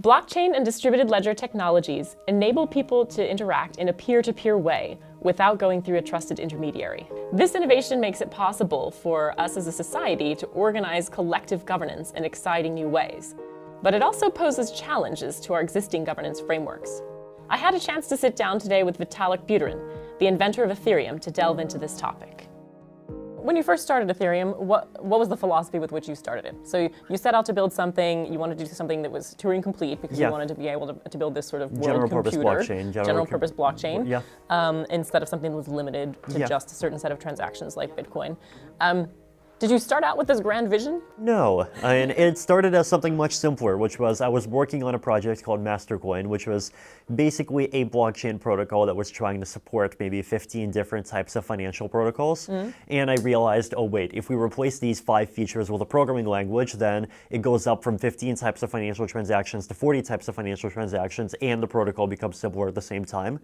Blockchain and distributed ledger technologies enable people to interact in a peer-to-peer way without going through a trusted intermediary. This innovation makes it possible for us as a society to organize collective governance in exciting new ways. But it also poses challenges to our existing governance frameworks. I had a chance to sit down today with Vitalik Buterin, the inventor of Ethereum, to delve into this topic. When you first started Ethereum, what was the philosophy with which you started it? So you set out to build something, you wanted to do something that was Turing complete because you wanted to be able to build this sort of world computer, general purpose blockchain, instead of something that was limited to just a certain set of transactions like Bitcoin. Did you start out with this grand vision? No, and it started as something much simpler, which was I was working on a project called Mastercoin, which was basically a blockchain protocol that was trying to support maybe 15 different types of financial protocols. And I realized, oh wait, if we replace these 5 features with a programming language, then it goes up from 15 types of financial transactions to 40 types of financial transactions, and the protocol becomes simpler at the same time.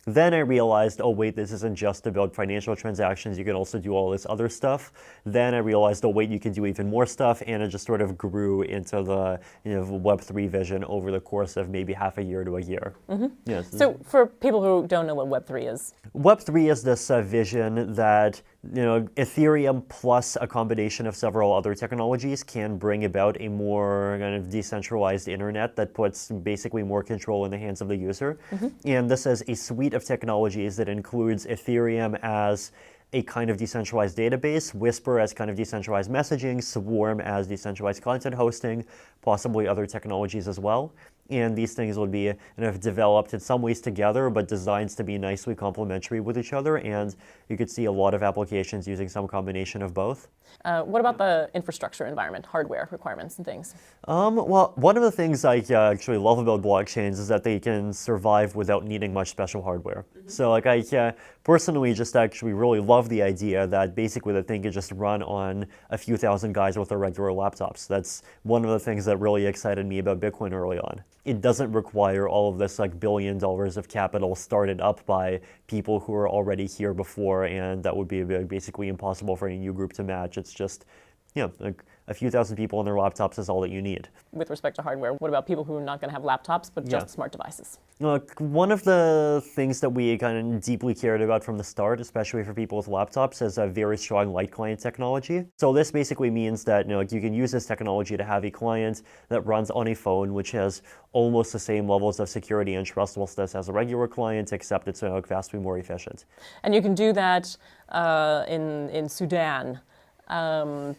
Then I realized, oh wait, this isn't just about financial transactions, you can also do all this other stuff. Then I realized, oh wait, you can do even more stuff, and it just sort of grew into the Web3 vision over the course of maybe half a year to a year. Yes. So for people who don't know what Web3 is. Web3 is this vision that Ethereum plus a combination of several other technologies can bring about a more kind of decentralized internet that puts basically more control in the hands of the user. And this is a suite of technologies that includes Ethereum as a kind of decentralized database, Whisper as kind of decentralized messaging, Swarm as decentralized content hosting, possibly other technologies as well. And these things will be developed in some ways together, but designed to be nicely complementary with each other. And you could see a lot of applications using some combination of both. What about the infrastructure environment, hardware requirements and things? Well, one of the things I actually love about blockchains is that they can survive without needing much special hardware. So like I personally just actually really love the idea that basically the thing can just run on a few thousand guys with their regular laptops. That's one of the things that really excited me about Bitcoin early on. It doesn't require all of this like $1 billion of capital started up by people who are already here before, and that would be basically impossible for any new group to match. It's just, like a few thousand people on their laptops is all that you need. With respect to hardware, what about people who are not going to have laptops, but just smart devices? Look, one of the things that we kind of deeply cared about from the start, especially for people with laptops, is a very strong light client technology. So this basically means that you can use this technology to have a client that runs on a phone, which has almost the same levels of security and trustworthiness as a regular client, except it's vastly more efficient. And you can do that in Sudan.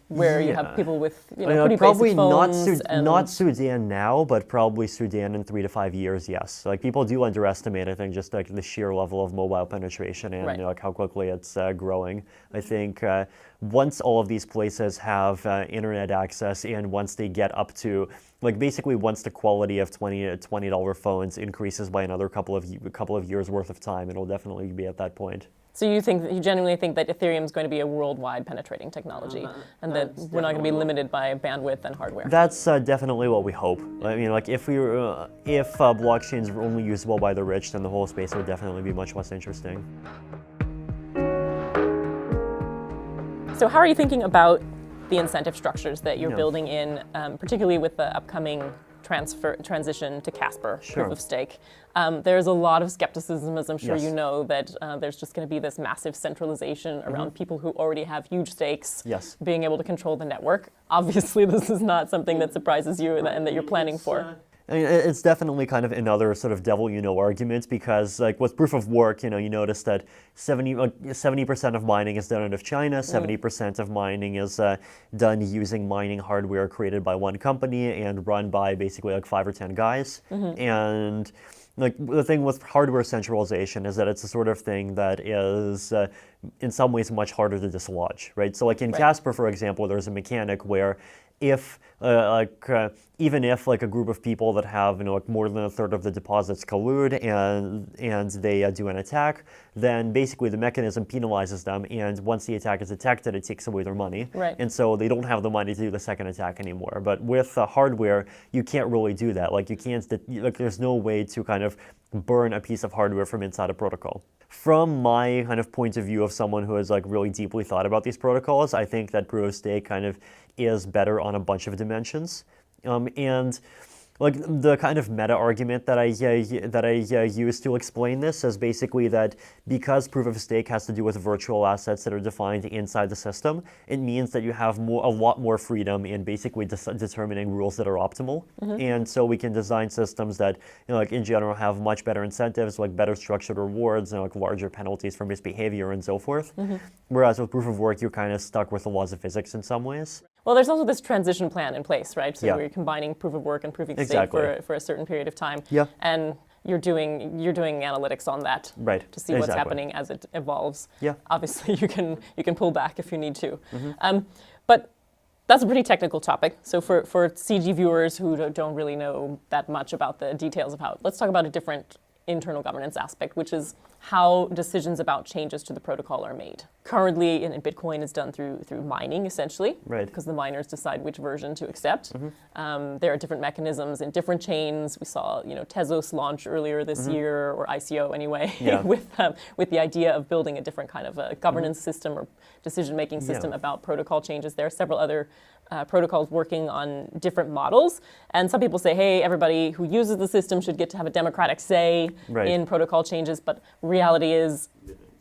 Where you have people with pretty probably basic phones. Not Sudan now, but probably Sudan in 3 to 5 years, yes. Like people do underestimate, I think, just like the sheer level of mobile penetration and like how quickly it's growing. I think once all of these places have internet access, and once they get up to basically once the quality of $20 phones increases by another couple of years worth of time, it'll definitely be at that point. So you genuinely think that Ethereum is going to be a worldwide penetrating technology, and that we're not going to be limited by bandwidth and hardware? That's definitely what we hope. I mean, like if blockchains were only usable by the rich, then the whole space would definitely be much less interesting. So how are you thinking about the incentive structures that you're building in, particularly with the upcoming transition to Casper, proof of stake? There's a lot of skepticism, as I'm sure you know, that there's just going to be this massive centralization around people who already have huge stakes being able to control the network. Obviously, this is not something that surprises you and that you're planning for. I mean, it's definitely kind of another sort of devil-you-know argument, because like with proof of work, you notice that 70% of mining is done out of China, 70% of mining is done using mining hardware created by one company and run by basically like 5 or 10 guys. And like the thing with hardware centralization is that it's the sort of thing that is in some ways much harder to dislodge, right? So like in Casper, for example, there's a mechanic where if even if like a group of people that have more than a third of the deposits collude and they do an attack, then basically the mechanism penalizes them, and once the attack is detected, it takes away their money, and so they don't have the money to do the second attack anymore. But with hardware, you can't really do that. Like you can't, there's no way to kind of burn a piece of hardware from inside a protocol. From my kind of point of view of someone who has like really deeply thought about these protocols, I think that proof of stake kind of is better on a bunch of dimensions. And like the kind of meta argument that I use to explain this is basically that because proof of stake has to do with virtual assets that are defined inside the system, it means that you have a lot more freedom in basically determining rules that are optimal. And so we can design systems that, like in general, have much better incentives, like better structured rewards, and like larger penalties for misbehavior and so forth. Whereas with proof of work, you're kind of stuck with the laws of physics in some ways. Well, there's also this transition plan in place, right? So Yeah. we're combining proof of work and proof of stake Exactly. for a certain period of time. Yeah. And you're doing analytics on that Right. to see what's Exactly. happening as it evolves. Yeah. Obviously, you can pull back if you need to. But that's a pretty technical topic. So for CG viewers who don't really know that much about the details of how, let's talk about a different internal governance aspect, which is how decisions about changes to the protocol are made. Currently, in Bitcoin is done through mining, essentially, Right. because the miners decide which version to accept. There are different mechanisms in different chains. We saw, Tezos launch earlier this year, or ICO anyway, Yeah. with the idea of building a different kind of a governance system or decision-making system about protocol changes. There are several other protocols working on different models, and some people say, hey, everybody who uses the system should get to have a democratic say Right. in protocol changes, but reality is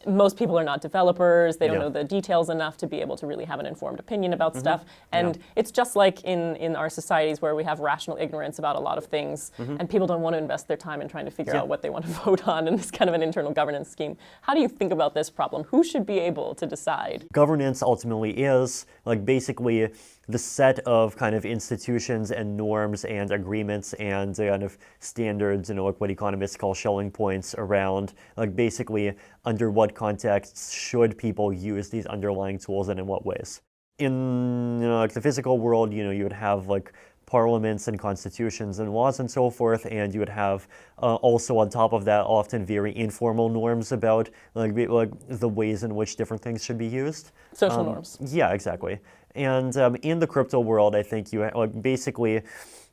most people are not developers. They don't Yeah. know the details enough to be able to really have an informed opinion about stuff. And it's just like in our societies where we have rational ignorance about a lot of things, and people don't want to invest their time in trying to figure out what they want to vote on in this kind of an internal governance scheme. How do you think about this problem? Who should be able to decide? Governance ultimately is like basically the set of kind of institutions and norms and agreements and kind of standards, like what economists call Schelling points around, like basically under what contexts should people use these underlying tools and in what ways. In like the physical world, you would have like parliaments and constitutions and laws and so forth, and you would have also on top of that often very informal norms about like the ways in which different things should be used. Social norms. Yeah, exactly. And in the crypto world, I think you basically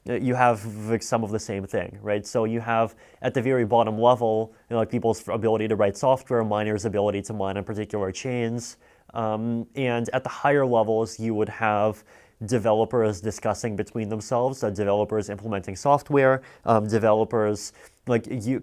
you have like some of the same thing, right? So you have at the very bottom level, like people's ability to write software, miners' ability to mine on particular chains, and at the higher levels, you would have developers discussing between themselves, developers implementing software, developers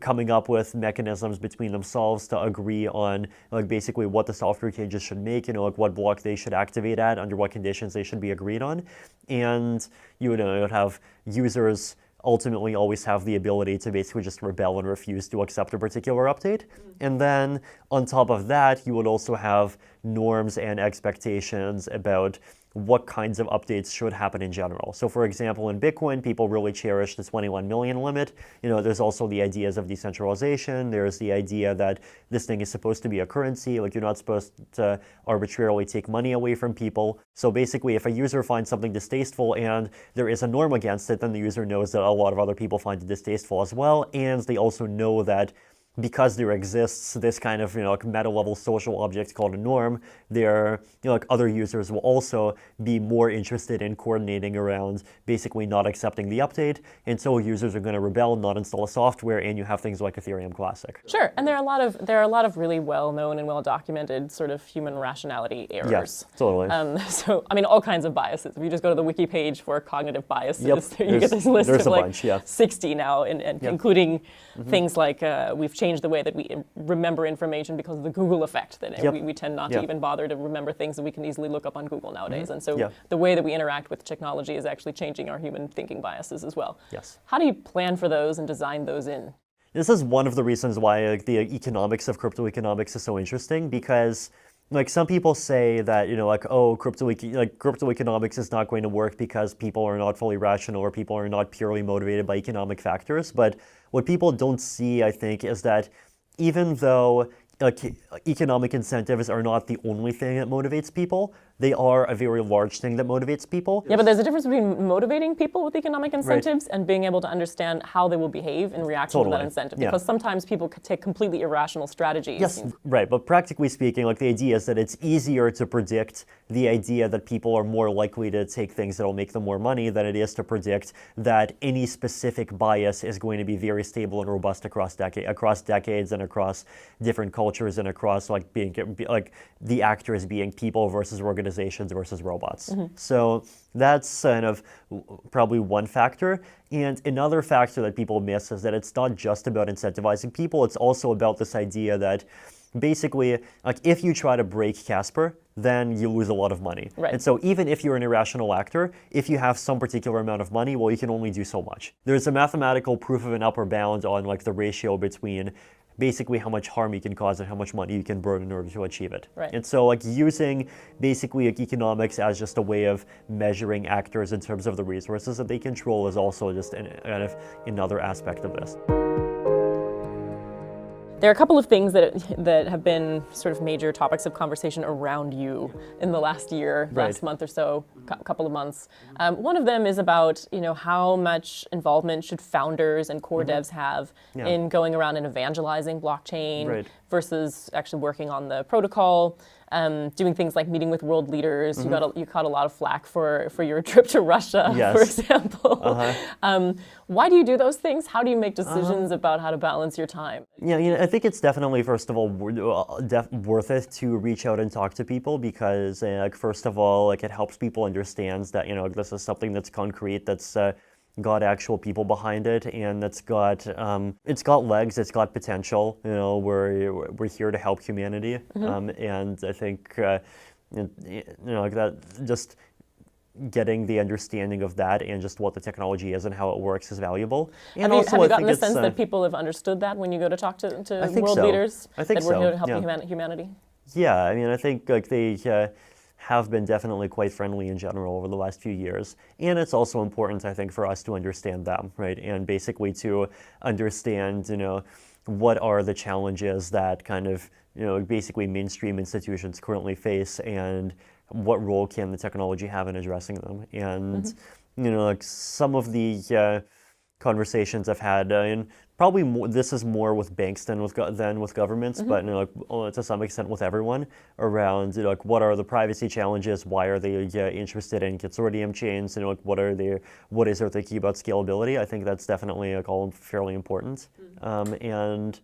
coming up with mechanisms between themselves to agree on like basically what the software changes should make, like what block they should activate at, under what conditions they should be agreed on, and you would have users ultimately always have the ability to basically just rebel and refuse to accept a particular update. And then on top of that, you would also have norms and expectations about what kinds of updates should happen in general. So for example, in Bitcoin, people really cherish the 21 million limit. There's also the ideas of decentralization. There's the idea that this thing is supposed to be a currency, like you're not supposed to arbitrarily take money away from people. So basically, if a user finds something distasteful and there is a norm against it, then the user knows that a lot of other people find it distasteful as well, and they also know that because there exists this kind of like meta-level social object called a norm, there like other users will also be more interested in coordinating around basically not accepting the update, and so users are going to rebel, not install a software, and you have things like Ethereum Classic. Sure, and there are a lot of really well-known and well-documented sort of human rationality errors. Yes, totally. So I mean, all kinds of biases. If you just go to the wiki page for cognitive biases, you get this list there's of a like bunch, yeah. 60 now, and including things like we've changed the way that we remember information because of the Google effect, that we tend not to even bother to remember things that we can easily look up on Google nowadays. And so the way that we interact with technology is actually changing our human thinking biases as well. Yes. How do you plan for those and design those in? This is one of the reasons why the economics of crypto economics is so interesting, because like some people say that crypto economics is not going to work because people are not fully rational or people are not purely motivated by economic factors. But what people don't see, I think, is that even though economic incentives are not the only thing that motivates people, they are a very large thing that motivates people. Yeah, but there's a difference between motivating people with economic incentives and being able to understand how they will behave in reaction to that incentive. Because sometimes people could take completely irrational strategies. Yes, right. But practically speaking, like the idea is that it's easier to predict the idea that people are more likely to take things that will make them more money than it is to predict that any specific bias is going to be very stable and robust across decades and across different cultures and across being the actors being people versus organizations organizations versus robots. So that's kind of probably one factor. And another factor that people miss is that it's not just about incentivizing people, it's also about this idea that basically, like, if you try to break Casper, then you lose a lot of money. Right. And so even if you're an irrational actor, if you have some particular amount of money, well, you can only do so much. There's a mathematical proof of an upper bound on like the ratio between basically how much harm you can cause and how much money you can burn in order to achieve it. Right. And so like using basically like economics as just a way of measuring actors in terms of the resources that they control is also just kind of another aspect of this. There are a couple of things that have been sort of major topics of conversation around you in the last year, last month or so, couple of months. One of them is about, how much involvement should founders and core devs have in going around and evangelizing blockchain versus actually working on the protocol. Doing things like meeting with world leaders. You caught a lot of flack for your trip to Russia, for example. Why do you do those things? How do you make decisions about how to balance your time? I think it's definitely, first of all, worth it to reach out and talk to people because, first of all, it helps people understand that, this is something that's concrete, that's got actual people behind it, and it's got legs, it's got potential. We're here to help humanity, and I think that just getting the understanding of that and just what the technology is and how it works is valuable. And have you gotten the sense that people have understood that when you go to talk to world leaders? I think that we're here to help humanity. Yeah, I think they have been definitely quite friendly in general over the last few years. And it's also important, I think, for us to understand them, right? And basically to understand, what are the challenges that kind of, basically mainstream institutions currently face and what role can the technology have in addressing them. And, some of the conversations I've had, and probably this is more with banks than with governments, but to some extent with everyone around what are the privacy challenges, why are they interested in consortium chains, what is their thinking about scalability. I think that's definitely all fairly important, and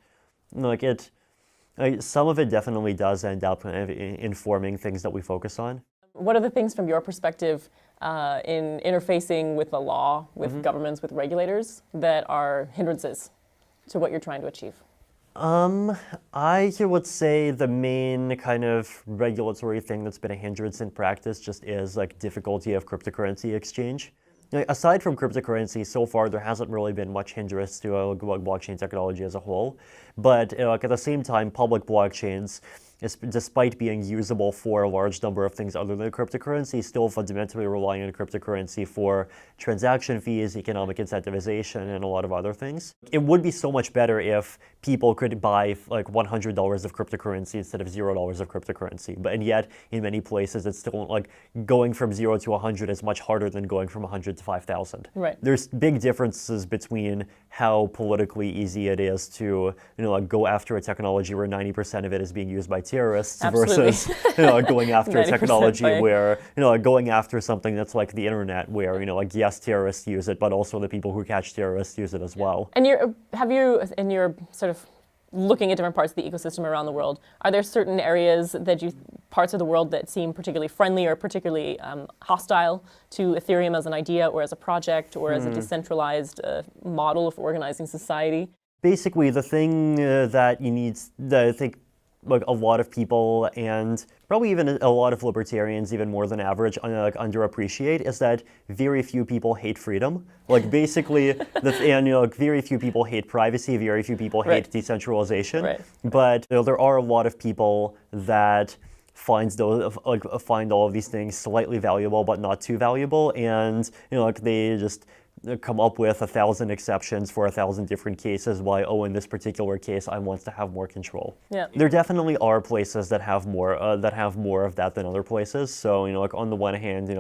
some of it definitely does end up informing things that we focus on. What are the things from your perspective in interfacing with the law, with governments, with regulators that are hindrances to what you're trying to achieve? I would say the main kind of regulatory thing that's been a hindrance in practice just is difficulty of cryptocurrency exchange. Aside from cryptocurrency, so far there hasn't really been much hindrance to blockchain technology as a whole. But at the same time, public blockchains, despite being usable for a large number of things other than cryptocurrency, still fundamentally relying on cryptocurrency for transaction fees, economic incentivization, and a lot of other things. It would be so much better if people could buy $100 of cryptocurrency instead of $0 of cryptocurrency. And yet, in many places, it's still going from 0 to 100 is much harder than going from 100 to 5,000. Right. There's big differences between how politically easy it is to go after a technology where 90% of it is being used by terrorists versus going after a technology where going after something that's like the internet where yes, terrorists use it, but also the people who catch terrorists use it as well. And have you in your sort of looking at different parts of the ecosystem around the world, are there certain areas parts of the world that seem particularly friendly or particularly hostile to Ethereum as an idea or as a project or as a decentralized model of organizing society? Basically, the thing that you need, that I think a lot of people and probably even a lot of libertarians, even more than average, underappreciate is that very few people hate freedom. Basically, very few people hate privacy, very few people hate decentralization. But there are a lot of people that find all of these things slightly valuable, but not too valuable, and they just come up with 1,000 exceptions for 1,000 different cases why, in this particular case, I want to have more control. Yeah. There definitely are places that have more of that than other places. So, on the one hand,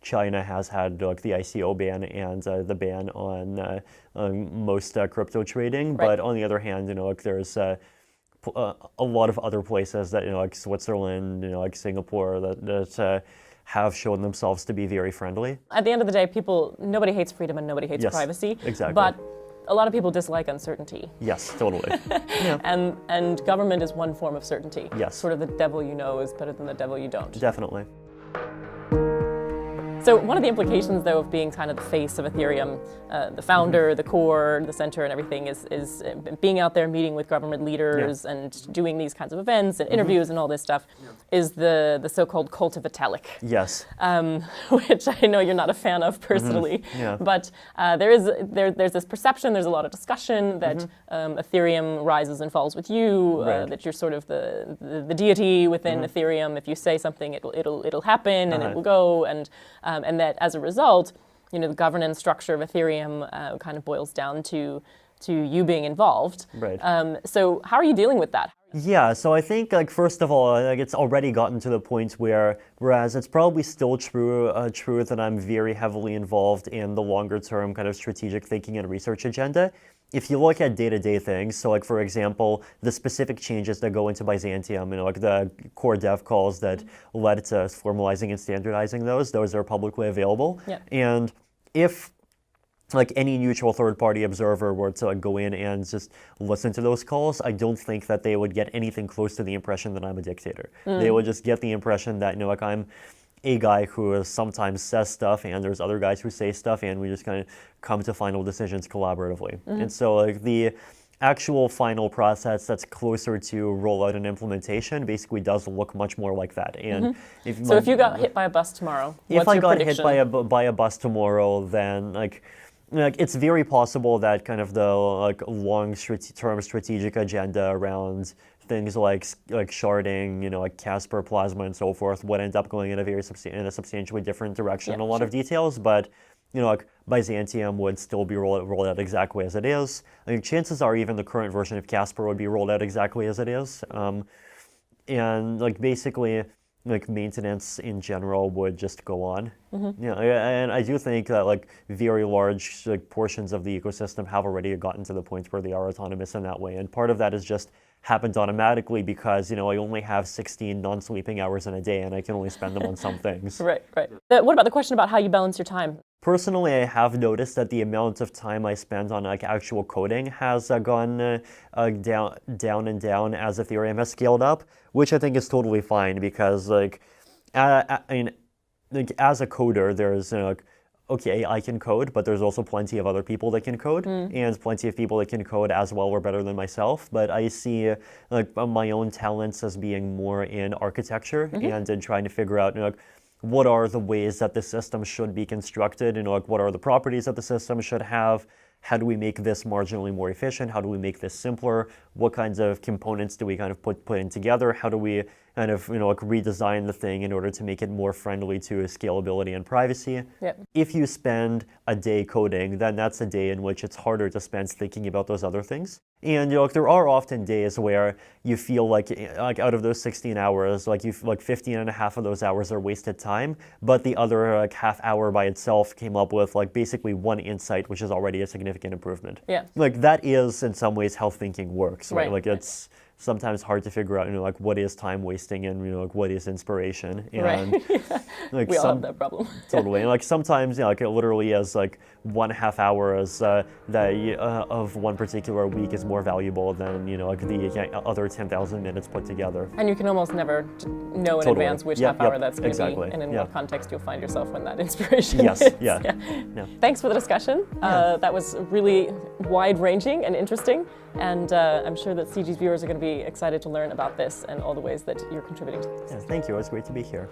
China has had the ICO ban and the ban on most crypto trading. But on the other hand, there's a lot of other places that, Switzerland, Singapore, that have shown themselves to be very friendly. At the end of the day, nobody hates freedom and nobody hates privacy. Exactly. But a lot of people dislike uncertainty. Yes, totally. Yeah. And government is one form of certainty. Yes. Sort of the devil you know is better than the devil you don't. Definitely. So one of the implications, though, of being kind of the face of Ethereum, the founder, the core, the center, and everything, is being out there meeting with government leaders and doing these kinds of events and interviews and all this stuff, is the so-called cult of Vitalik. Yes. Which I know you're not a fan of personally, but there's this perception, there's a lot of discussion that Ethereum rises and falls with you, that you're sort of the deity within Ethereum. If you say something, it'll happen and it will go, and that as a result, the governance structure of Ethereum kind of boils down to you being involved. Right. So how are you dealing with that? Yeah, so I think, first of all, it's already gotten to the point whereas it's probably still true that I'm very heavily involved in the longer-term kind of strategic thinking and research agenda. If you look at day-to-day things, so for example, the specific changes that go into Byzantium, the core dev calls that led to formalizing and standardizing those are publicly available. Yeah. And if any neutral third-party observer were to go in and just listen to those calls, I don't think that they would get anything close to the impression that I'm a dictator. They would just get the impression that, I'm a guy who sometimes says stuff, and there's other guys who say stuff, and we just kind of come to final decisions collaboratively. And so the actual final process that's closer to rollout and implementation basically does look much more like that. And if you got hit by a bus tomorrow, if I got hit prediction? by a bus tomorrow, then it's very possible that kind of the long-term strategic agenda around things like sharding, like Casper, Plasma, and so forth would end up going in a substantially different direction in a lot of details. But Byzantium would still be rolled out exactly as it is. Chances are even the current version of Casper would be rolled out exactly as it is. And basically, maintenance in general would just go on. And I do think that very large portions of the ecosystem have already gotten to the point where they are autonomous in that way. And part of that is just happens automatically because I only have 16 non-sleeping hours in a day, and I can only spend them on some things. Right. What about the question about how you balance your time? Personally, I have noticed that the amount of time I spend on actual coding has gone down and down as Ethereum has scaled up, which I think is totally fine because as a coder, there's okay, I can code, but there's also plenty of other people that can code, and plenty of people that can code as well or better than myself. But I see my own talents as being more in architecture and in trying to figure out what are the ways that the system should be constructed, what are the properties that the system should have, how do we make this marginally more efficient, how do we make this simpler, what kinds of components do we kind of put in together, how do we kind of redesign the thing in order to make it more friendly to scalability and privacy. Yep. If you spend a day coding, then that's a day in which it's harder to spend thinking about those other things. And there are often days where you feel like out of those 16 hours, 15 and a half of those hours are wasted time, but the other half hour by itself came up with basically one insight, which is already a significant improvement. Yeah. That is in some ways how thinking works, right? Right. It's sometimes hard to figure out, what is time wasting and what is inspiration. And right. We all have that problem. Totally. And sometimes it literally is 1.5 hours of one particular week is more valuable than the other 10,000 minutes put together. And you can almost never know in advance which half hour that's going to be, and in what context you'll find yourself when that inspiration is. Yeah. Thanks for the discussion. That was really wide-ranging and interesting, and I'm sure that CG's viewers are going to be excited to learn about this and all the ways that you're contributing to this. Thank you. It was great to be here.